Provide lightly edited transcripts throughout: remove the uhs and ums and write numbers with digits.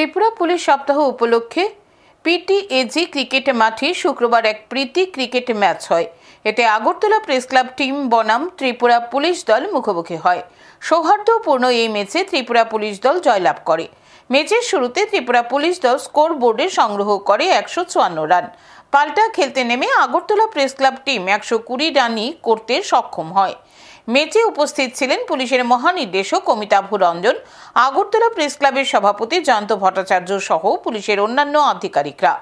Tripura police সপ্তাহ উপলক্ষে পিটিএজি cricket মাঠে শুক্রবার এক প্রীতি ক্রিকেট ম্যাচ হয়। এতে আগরতলা প্রেস ক্লাব টিম বনাম ত্রিপুরা পুলিশ দল মুখোমুখি হয়। সৌহার্দ্যপূর্ণ এই ম্যাচে ত্রিপুরা পুলিশ দল জয়লাভ করে। ম্যাচের শুরুতে ত্রিপুরা পুলিশ দল স্কোর বোর্ডে সংগ্রহ করে 154 রান। পাল্টা খেলতে নেমে আগরতলা প্রেস ক্লাব টিম 120 রানই করতে সক্ষম হয়। ম্যাচে উপস্থিত ছিলেন পুলিশের মহানির্দেশক অমিতাভ রঞ্জন, আগরতলা প্রেস ক্লাবের সভাপতি জয়ন্ত ভট্টাচার্য সহ পুলিশের অন্যান্য আধিকারিকরা।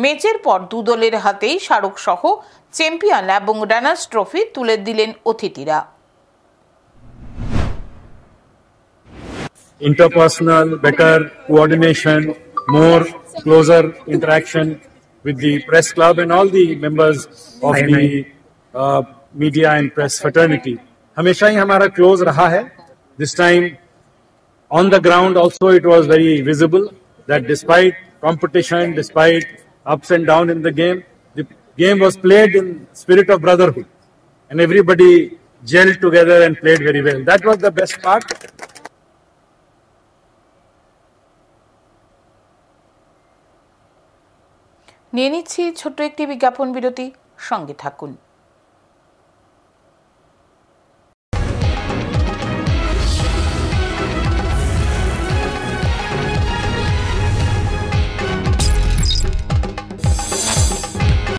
ম্যাচের পর দু দলের হাতেই স্মারক সহ চ্যাম্পিয়ন এবং রানার্স ট্রফি তুলে দিলেন অতিথিরা। Interpersonal, better coordination, more closer interaction with the press club and all the members of the media and press fraternity. हमेशा ही हमारा close रहा है. This time on the ground also it was very visible that despite competition, despite ups and downs in the game was played in spirit of brotherhood and everybody gelled together and played very well. That was the best part. নিয়ে নিচ্ছি ছোট্ট একটি বিজ্ঞাপন বিরতি, সঙ্গে থাকুন।